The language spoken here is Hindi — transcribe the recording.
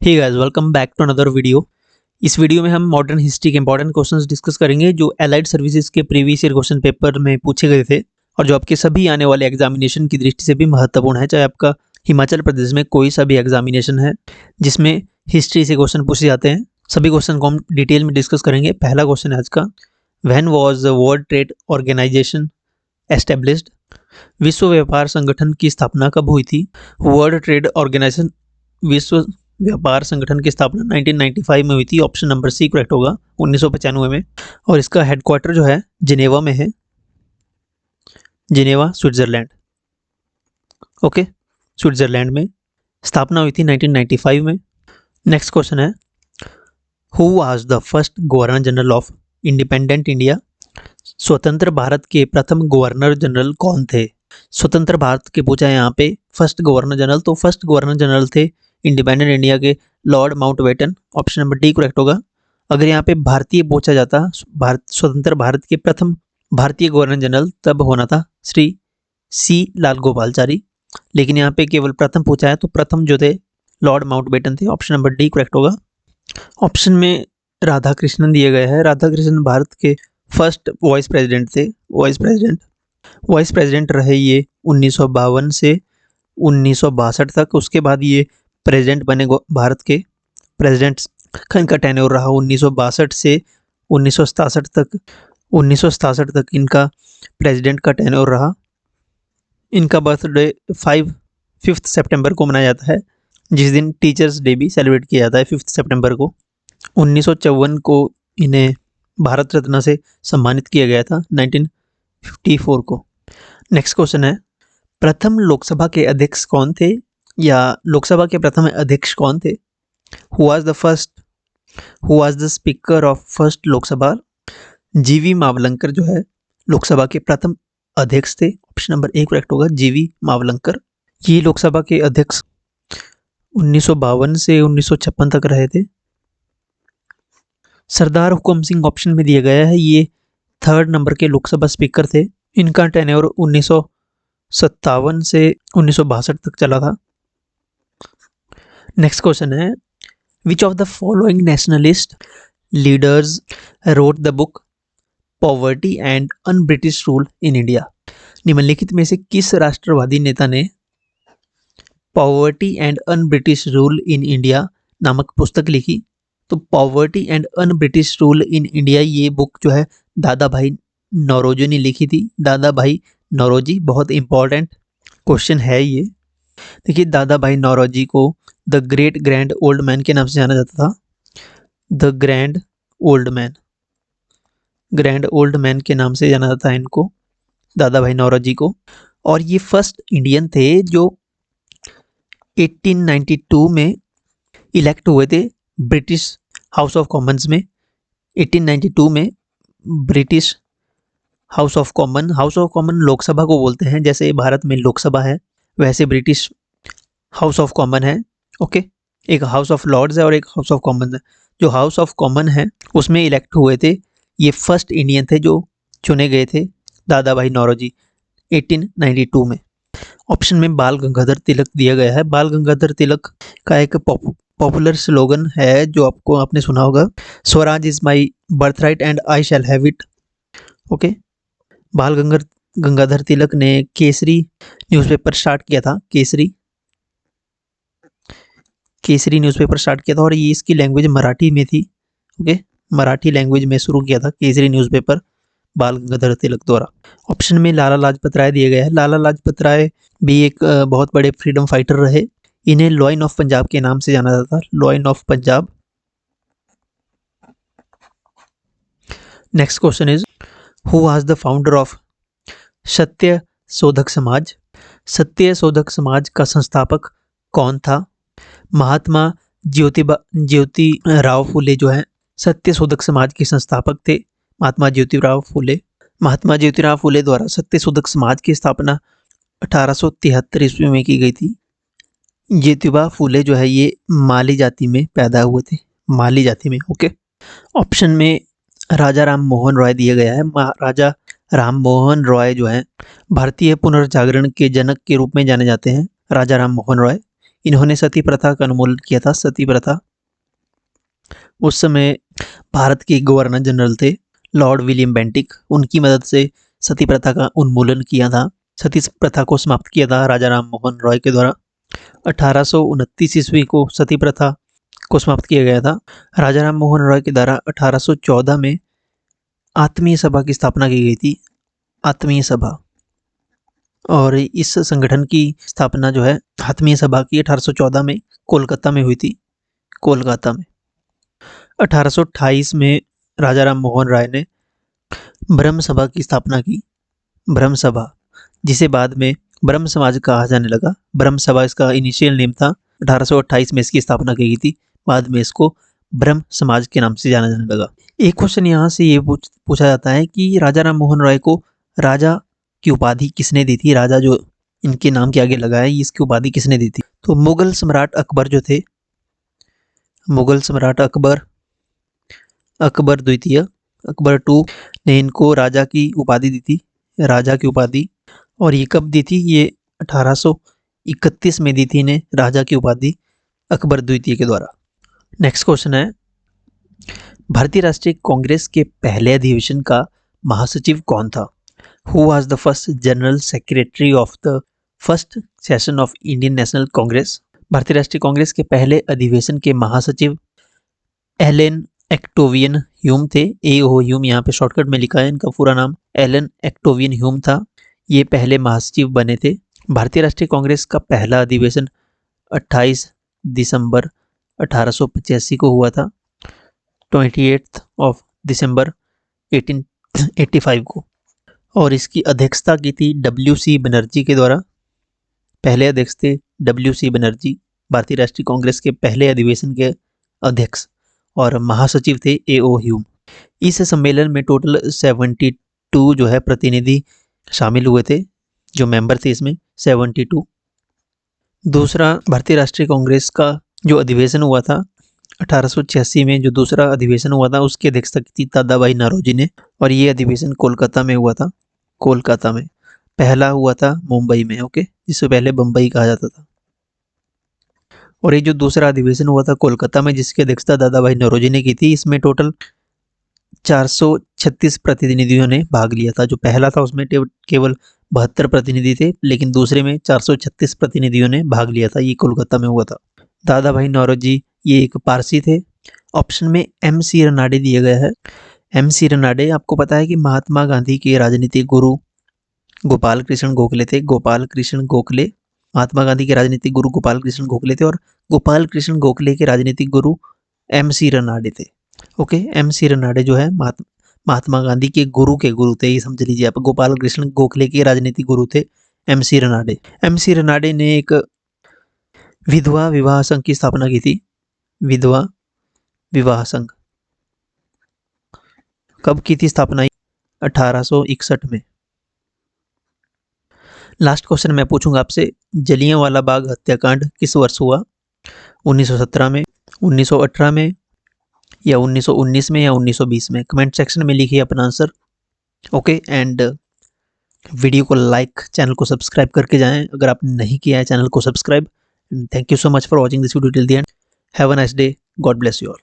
Hey guys, welcome back to another video. इस वीडियो में हम मॉडर्न हिस्ट्री के इंपॉर्टेंट क्वेश्चंस डिस्कस करेंगे जो एलाइड सर्विसेज के प्रीवियस ईयर क्वेश्चन पेपर में पूछे गए थे और जो आपके सभी आने वाले एग्जामिनेशन की दृष्टि से भी महत्वपूर्ण है। चाहे आपका हिमाचल प्रदेश में कोई सा भी एग्जामिनेशन है जिसमें हिस्ट्री से क्वेश्चन पूछे जाते हैं, सभी क्वेश्चन को हम डिटेल में डिस्कस करेंगे। पहला क्वेश्चन है आज का, when was World Trade Organization established? विश्व व्यापार संगठन की स्थापना कब हुई थी? वर्ल्ड ट्रेड ऑर्गेनाइजेशन विश्व व्यापार संगठन की स्थापना 1995 में हुई थी। ऑप्शन नंबर सी करेक्ट होगा, 1995 में। और इसका हेडक्वार्टर जो है जिनेवा में है, जिनेवा स्विट्जरलैंड। ओके, स्विट्जरलैंड में स्थापना हुई थी 1995 में। नेक्स्ट क्वेश्चन है, who was the first governor general of independent India? स्वतंत्र भारत के प्रथम गवर्नर जनरल कौन थे? स्वतंत्र भारत के पूछा है यहाँ पे फर्स्ट गवर्नर जनरल, तो फर्स्ट गवर्नर जनरल थे इंडिपेंडेंट इंडिया के Lord Mountbatten. Option number D correct होगा। अगर यहाँ पे भारतीय पूछा जाता, स्वतंत्र भारत के प्रथम भारतीय गवर्नर जनरल, तब होना था श्री सी लाल गोपालचारी, लेकिन यहाँ पे केवल प्रथम पूछा है तो प्रथम जो थे लॉर्ड माउंटबेटन थे। ऑप्शन नंबर डी करेक्ट होगा। ऑप्शन में राधा कृष्णन दिया गया है। राधा कृष्णन भारत के फर्स्ट वाइस प्रेसिडेंट थे। वाइस प्रेसिडेंट रहे ये 1952 से 1962 तक। उसके बाद ये प्रेसिडेंट बने भारत के। प्रेसिडेंट का इनका टेन्योर रहा 1962 से 1967 तक। 1967 तक इनका प्रेसिडेंट का टेन्योर रहा। इनका बर्थडे 5 सितंबर को मनाया जाता है, जिस दिन टीचर्स डे भी सेलिब्रेट किया जाता है 5 सितंबर को। 1954 को इन्हें भारत रत्न से सम्मानित किया गया था 1954 को। नेक्स्ट क्वेश्चन है, प्रथम लोकसभा के अध्यक्ष कौन थे, या लोकसभा के प्रथम अध्यक्ष कौन थे? Who was the speaker of first Lok Sabha? जीवी मावलंकर जो है लोकसभा के प्रथम अध्यक्ष थे। ऑप्शन नंबर ए करेक्ट होगा, जीवी मावलंकर। ये लोकसभा के अध्यक्ष 1952 से 1956 तक रहे थे। सरदार हुकुम सिंह ऑप्शन में दिया गया है, ये 3rd नंबर के लोकसभा स्पीकर थे। इनका टेन्योर 1957 से 1962 तक चला था। नेक्स्ट क्वेश्चन है, which of the following nationalist leaders wrote the book poverty and un British rule in India? निम्नलिखित में से किस राष्ट्रवादी नेता ने poverty and un British rule in India नामक पुस्तक लिखी? तो poverty and un British rule in India, ये बुक जो है दादा भाई नौरोजी ने लिखी थी। दादा भाई नौरोजी, बहुत इंपॉर्टेंट क्वेश्चन है ये। देखिए, दादा भाई नौरोजी को the great grand old man के नाम से जाना जाता था। द ग्रैंड ओल्ड मैन के नाम से जाना जाता है इनको, दादा भाई नौरोजी को। और ये फर्स्ट इंडियन थे जो 1892 में इलेक्ट हुए थे ब्रिटिश हाउस ऑफ कॉमन्स में। 1892 में British house of common Lok Sabha को बोलते हैं। जैसे भारत में लोकसभा है, वैसे ब्रिटिश हाउस ऑफ कॉमन है। ओके, एक हाउस ऑफ लॉर्ड्स है और एक हाउस ऑफ कॉमन है। जो हाउस ऑफ कॉमन है उसमें इलेक्ट हुए थे, ये फर्स्ट इंडियन थे जो चुने गए थे, दादा भाई नौरोजी 1892 में। ऑप्शन में बाल गंगाधर तिलक दिया गया है। बाल गंगाधर तिलक का एक पॉपुलर स्लोगन है जो आपने सुना होगा, Swaraj is my birth right and I shall have it. Okay, बाल गंगाधर तिलक ने केसरी न्यूज़पेपर स्टार्ट किया था। केसरी न्यूज़पेपर स्टार्ट किया था और ये इसकी लैंग्वेज मराठी में थी। ओके, मराठी लैंग्वेज में शुरू किया था केसरी न्यूज़पेपर बाल गंगाधर तिलक द्वारा। ऑप्शन में लाला लाजपत राय दिया गया है। लाला लाजपत राय भी एक बहुत बड़े फ्रीडम फाइटर रहे। इन्हें लॉइन ऑफ पंजाब के नाम से जाना जाता था, lion of Punjab. Next question is, who was the founder of Satya Shodhak समाज? सत्य शोधक समाज का संस्थापक कौन था? महात्मा ज्योतिराव फुले जो है सत्य शोधक समाज के संस्थापक थे, महात्मा ज्योतिराव फुले। महात्मा ज्योतिराव फुले द्वारा सत्य शोधक समाज की स्थापना 1873 ईस्वी में की गई थी। ज्योतिबा फुले जो है ये माली जाति में पैदा हुए थे, माली जाति में। ओके, ऑप्शन में राजा राम मोहन रॉय दिया गया है। राजा राम मोहन रॉय जो है भारतीय पुनर्जागरण के जनक के रूप में जाने जाते हैं, राजा राम मोहन रॉय। इन्होंने सती प्रथा का उन्मूलन किया था। सती प्रथा, उस समय भारत के गवर्नर जनरल थे लॉर्ड विलियम बेंटिक, उनकी मदद से सती प्रथा का उन्मूलन किया था। सती प्रथा को समाप्त किया था राजा राम मोहन रॉय के द्वारा। 1829 ईस्वी को सती प्रथा को समाप्त किया गया था। राजा राम मोहन रॉय के द्वारा 1814 में आत्मीय सभा की स्थापना की गई थी। आत्मीय सभा, और इस संगठन की स्थापना जो है आत्मीय सभा की 1814 में कोलकाता में हुई थी। कोलकाता में 1828 में राजा राम मोहन राय ने ब्रह्म सभा की स्थापना की। ब्रह्म सभा, जिसे बाद में ब्रह्म समाज कहा जाने लगा। ब्रह्म सभा इसका इनिशियल नेम था। 1828 में इसकी स्थापना की गई थी, बाद में इसको ब्रह्म समाज के नाम से जाना जाने लगा। एक क्वेश्चन यहाँ से ये पूछा जाता है कि राजा राम मोहन राय को राजा की उपाधि किसने दी थी। राजा जो इनके नाम के आगे लगा है, इसकी उपाधि किसने दी थी। तो मुगल सम्राट अकबर जो थे, मुगल सम्राट अकबर द्वितीय, अकबर टू ने इनको राजा की उपाधि दी थी। राजा की उपाधि, और ये कब दी थी, ये 1831 में दी थी इन्हें राजा की उपाधि अकबर द्वितीय के द्वारा। नेक्स्ट क्वेश्चन है, भारतीय राष्ट्रीय कांग्रेस के पहले अधिवेशन का महासचिव कौन था। Who was the first general secretary of the first session of Indian national Congress. भारतीय राष्ट्रीय कांग्रेस के पहले अधिवेशन के महासचिव एलन एक्टोवियन ह्यूम थे। AO ह्यूम यहाँ पे शॉर्टकट में लिखा है, इनका पूरा नाम एलन एक्टोवियन ह्यूम था। ये पहले महासचिव बने थे। भारतीय राष्ट्रीय कांग्रेस का पहला अधिवेशन 28 दिसंबर 1885 को हुआ था। 28 दिसंबर 1885 को, और इसकी अध्यक्षता की थी WC बनर्जी के द्वारा। पहले अध्यक्ष थे WC बनर्जी, भारतीय राष्ट्रीय कांग्रेस के पहले अधिवेशन के अध्यक्ष, और महासचिव थे AO ह्यूम। इस सम्मेलन में टोटल 72 जो है प्रतिनिधि शामिल हुए थे, जो मेंबर थे इसमें 72। दूसरा भारतीय राष्ट्रीय कांग्रेस का जो अधिवेशन हुआ था 1886 में, जो दूसरा अधिवेशन हुआ था, उसकी अध्यक्षता की थी दादा भाई नौरोजी ने, और ये अधिवेशन कोलकाता में हुआ था। कोलकाता में, पहला हुआ था मुंबई में, ओके, जिसे पहले बम्बई कहा जाता था। और ये जो दूसरा अधिवेशन हुआ था कोलकाता में, जिसकी अध्यक्षता दादा भाई नौरोजी ने की थी, इसमें टोटल 436 प्रतिनिधियों ने भाग लिया था। जो पहला था उसमें केवल 72 प्रतिनिधि थे, लेकिन दूसरे में 436 प्रतिनिधियों ने भाग लिया था। ये कोलकाता में हुआ था। दादा भाई नौरोजी ये एक पारसी थे। ऑप्शन में MC रनाडे दिया गया है। MC रनाडे, आपको पता है कि महात्मा गांधी के राजनीतिक गुरु गोपाल कृष्ण गोखले थे। गोपाल कृष्ण गोखले, महात्मा गांधी के राजनीतिक गुरु गोपाल कृष्ण गोखले थे, और गोपाल कृष्ण गोखले के राजनीतिक गुरु MC रनाडे थे। ओके, MC रनाडे जो है महात्मा गांधी के गुरु थे, ये समझ लीजिए आप। गोपाल कृष्ण गोखले के राजनीतिक गुरु थे MC रनाडे। MC रनाडे ने एक विधवा विवाह संघ की स्थापना की थी। विधवा विवाह संघ कब की थी स्थापना? 1861 में। लास्ट क्वेश्चन मैं पूछूंगा आपसे, जलियांवाला बाग हत्याकांड किस वर्ष हुआ? 1917 में, 1918 में, या 1919 में, या 1920 में? कमेंट सेक्शन में लिखिए अपना आंसर। ओके, एंड वीडियो को लाइक, चैनल को सब्सक्राइब करके जाएं अगर आपने नहीं किया है चैनल को subscribe. Thank you so much for watching this video till the end. Have a nice day, God bless you all.